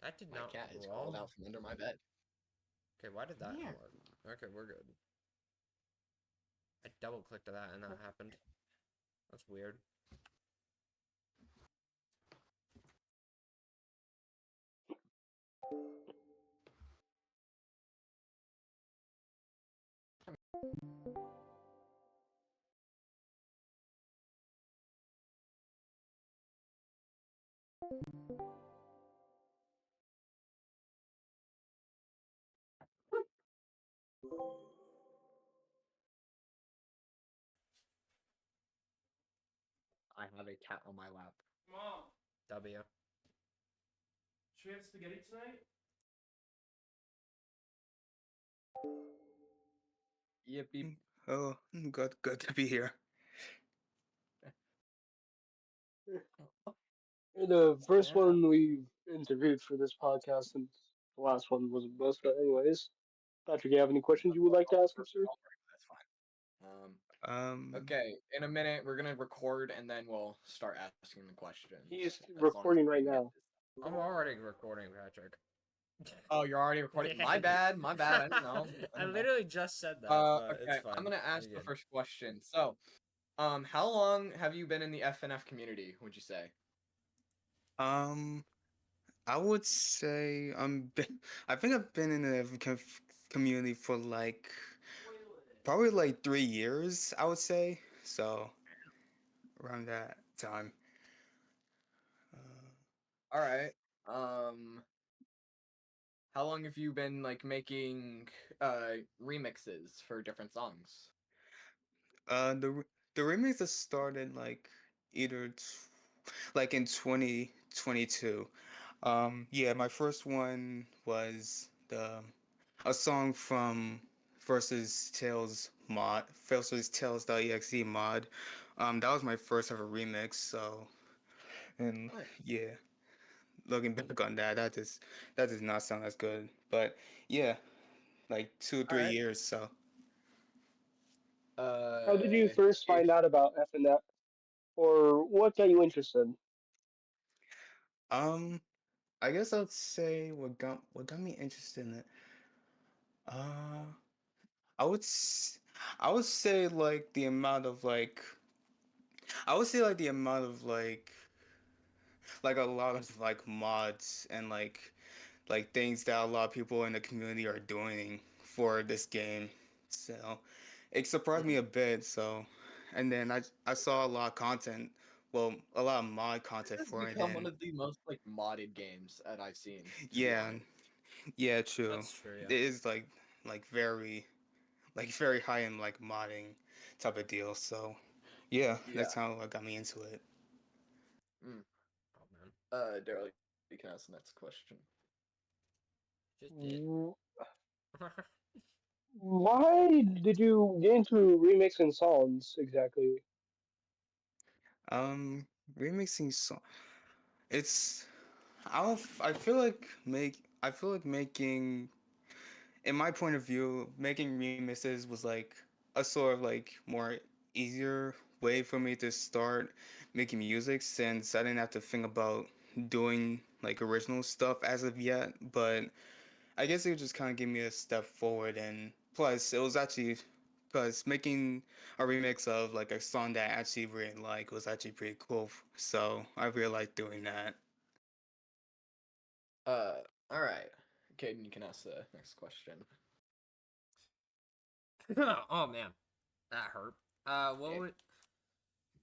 That did My not cat has crawled crawl. out from under my bed. Okay, why did Come that here. work? Okay, we're good. I double clicked that and that happened. That's weird. I have a cat on my lap. Mom, W. should we have spaghetti tonight? Yippee. Oh, good to be here. You're the first Yeah. one we've interviewed for this podcast, and the last one wasn't most. But anyways, Patrick, you have any questions you would like to ask him, sir? That's fine. Um, Okay, in a minute we're gonna record and then we'll start asking the questions. He's As long as recording we right can get now. this. I'm already recording, Patrick. Oh, you're already recording. My bad. My bad. I don't know. I literally just said that, but it's Okay. fine. I'm gonna ask You're the good. first question. So, how long have you been in the FNF community? Would you say? um, I would say I think I've been in the community for like probably like 3 years, I would say. So around that time. Uh, All right. Um, how long have you been like making remixes for different songs? the remix started like either like in 2022. Yeah, my first one was the a song from Versus Tales.exe mod. That was my first ever remix. So, and Nice. yeah, looking back on that, that does not sound as good. But yeah, like two, All three right. years. So, How did you first If find out about FNF, or what got you interested? um, I guess I'd say what got me interested in it. Uh, I would s- I would say like the amount of I would say like the amount of like a lot of like mods and like things that a lot of people in the community are doing for this game. So it surprised me Mhm. a bit. So and then I saw a lot of content, well, a lot of mod This content has for it. become one And of the most like modded games that I've seen, to be yeah, honest. yeah, true. That's true, It yeah. is like very high end like modding type of deal. So yeah, Yeah. that's how got me into it. Mm. Oh man, Daryl, you can ask the next question. just did. W- Why did you get into remixing songs exactly? Um, remixing song. It's I don't. I feel like making, in my point of view, making remixes was like a sort of like more easier way for me to start making music since I didn't have to think about doing like original stuff as of yet. But I guess it just kind of gave me a step forward, and plus it was actually because making a remix of like a song that I actually really like was actually pretty cool. So I really like doing that. Uh, all right. Caden, you can ask the next question. Oh man, that hurt. Yeah,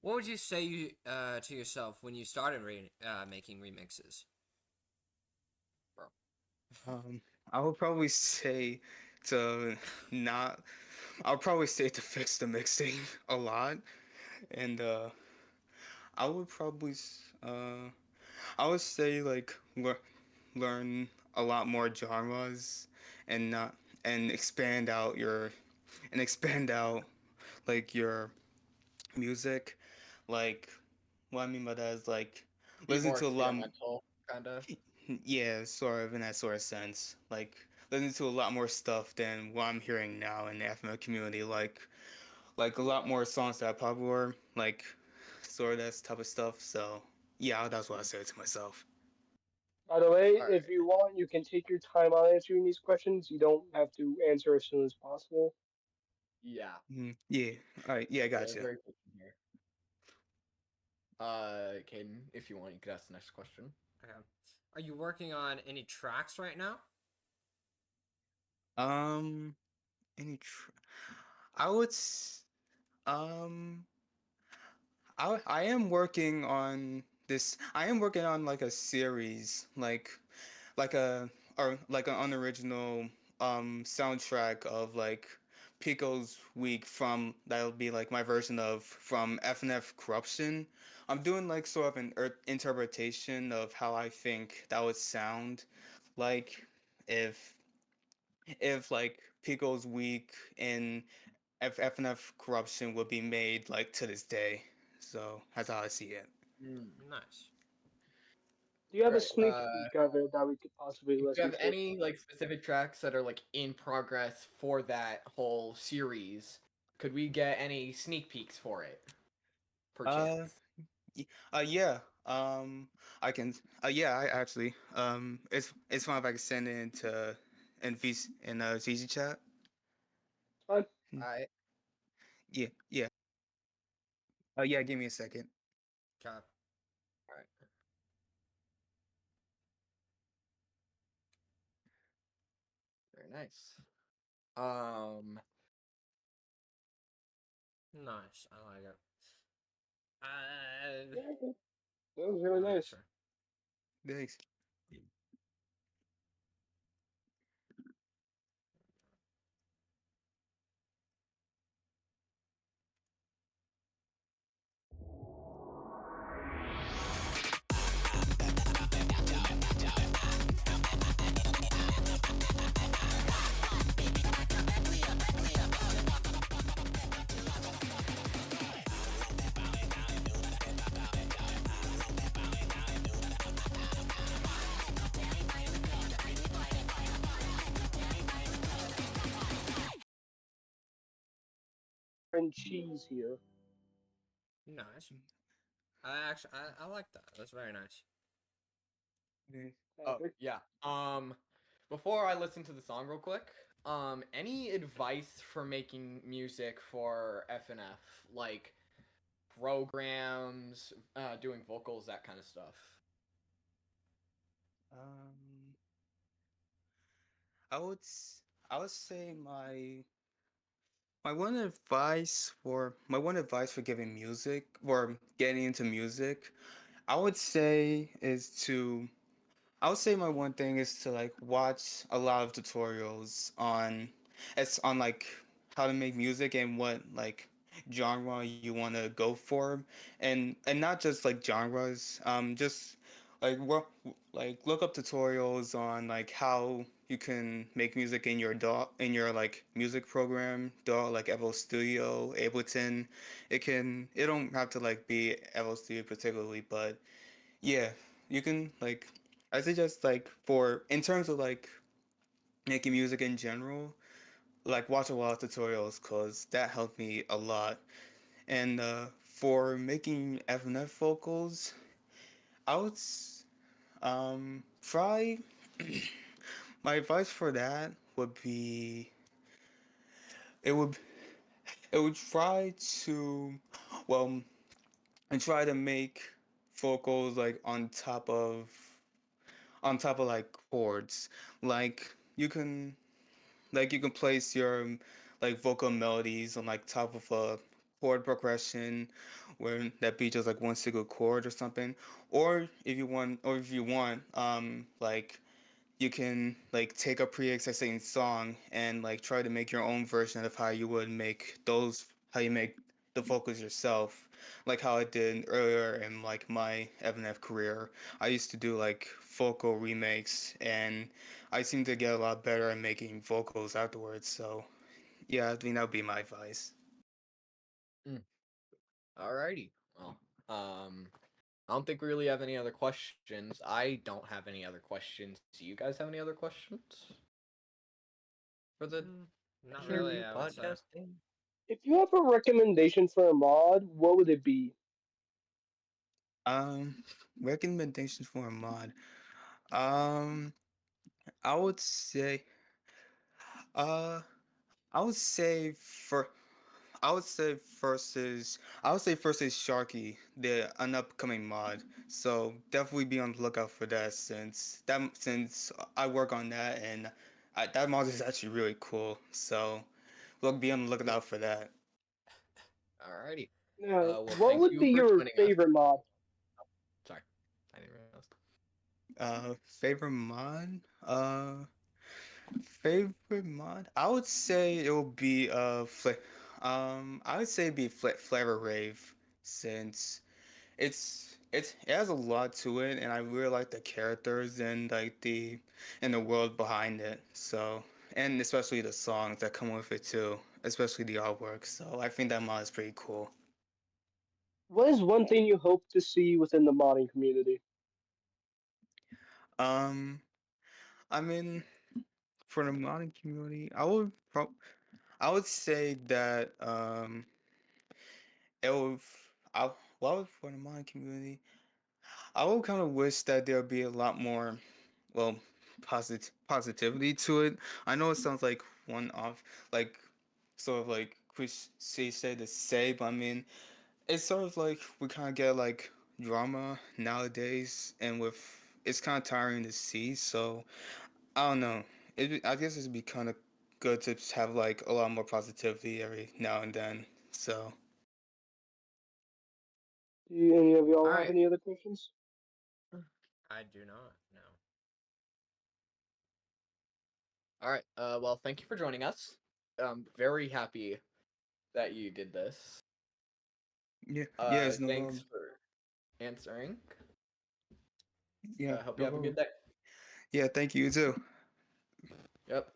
what would you say to yourself when you started making remixes? bro. Um, I would probably say to not. I would probably say to fix the mixing a lot, and I would probably I would say like learn a lot more genres and not and expand out like your music. Like what I mean by that is like Be listen more to a lot. experimental, kinda. Yeah, sort of in that sort of sense. Like listen to a lot more stuff than what I'm hearing now in the FML community. Like a lot more songs that are popular, like sort of that type of stuff. So yeah, that's what I Mm. say to myself. By the way, Alright. if you want, you can take your time on answering these questions. You don't have to answer as soon as possible. Yeah. Yeah. All right. Yeah, I Yeah, gotcha. very quick here. Caden, if you want, you could ask the next question. Okay. Are you working on any tracks right now? Any I would um I am working on this. I am working on like a series, like a or like an unoriginal soundtrack of like Pico's Week from that'll be like my version of from FNF Corruption. I'm doing like sort of an interpretation of how I think that would sound like if like Pico's Week in FNF Corruption would be made like to this day. So that's how I see it. Nice. Do you have a Right, sneak peek of it that we could possibly Do you listen have to? any like specific tracks that are like in progress for that whole series? Could we get any sneak peeks for it? Uh, Perchance. yeah. I can. Yeah. I actually. It's fine if I can send it into in ZZ chat. Fine. I Yeah. Yeah. Yeah. Give me a second. Okay. Alright. Very nice. Nice. I like it. Yeah, okay. That was really Yeah, nice. sure. Thanks. And cheese here. Nice. I like that. That's very nice. Oh Patrick? yeah. Before I listen to the song real quick, any advice for making music for FNF, like programs, doing vocals, that kind of stuff? Um, I would I would say my one advice for giving music or getting into music, I would say is to I would say my one thing is to like watch a lot of tutorials on it's on like how to make music and what like genre you want to go for and not just like genres just like work like look up tutorials on like how you can make music in your DAW in your like music program DAW like FL Studio Ableton. It don't have to like be FL Studio particularly, but yeah, you can like I suggest like for in terms of like making music in general, like watch a lot of tutorials because that helped me a lot. And for making FNF vocals, I would try. My advice for that would be it would it would try to well and try to make vocals like on top of like chords. Like you can like you can place your like vocal melodies on like top of a chord progression where that be just like one single chord or something. Or if you want, like you can like take a pre-existing song and like try to make your own version of how you make the vocals yourself, like how I did earlier in like my FNF career. I used to do like vocal remakes and I seem to get a lot better at making vocals afterwards. So yeah, I think that would be my advice. Alrighty. Well, I don't think we really have any other questions. I don't have any other questions. Do you guys have any other questions for the Not Sure. really, I would say. podcasting? If you have a recommendation for a mod, what would it be? Um, recommendations for a mod. Um, I would say, uh, I would say for, I would say first is Sharky, an upcoming mod. So definitely be on the lookout for that since I work on that and that mod is actually really cool. So look, be on the lookout for that. Alrighty. Now, Well, what thank would you be for your joining us. favorite mod? Sorry, I didn't realize. Favorite mod? Favorite mod? I would say it will be I would say it'd be Flavor Rave since it has a lot to it and I really like the characters and like the world behind it. So and especially the songs that come with it too, especially the artwork. So I think that mod is pretty cool. What is one thing you hope to see within the modding community? Um, I mean, for the modding community, I would say that it would I well for the modding community, I would kind of wish that there'd be a lot more well positivity to it. I know it sounds like one off like sort of like cliche to say, but I mean it's sort of like we kind of get like drama nowadays, and with it's kind of tiring to see. So I don't know. I guess it'd be kind of good to just have like a lot more positivity every now and then. So Do any of y'all have Alright. any other questions? I do not know. Alright. Well, thank you for joining us. I'm very happy that you did this. yeah, yeah, it's no Thanks problem. for answering. Yeah, Hope you no have a good problem. day. Yeah, thank you too. Yep.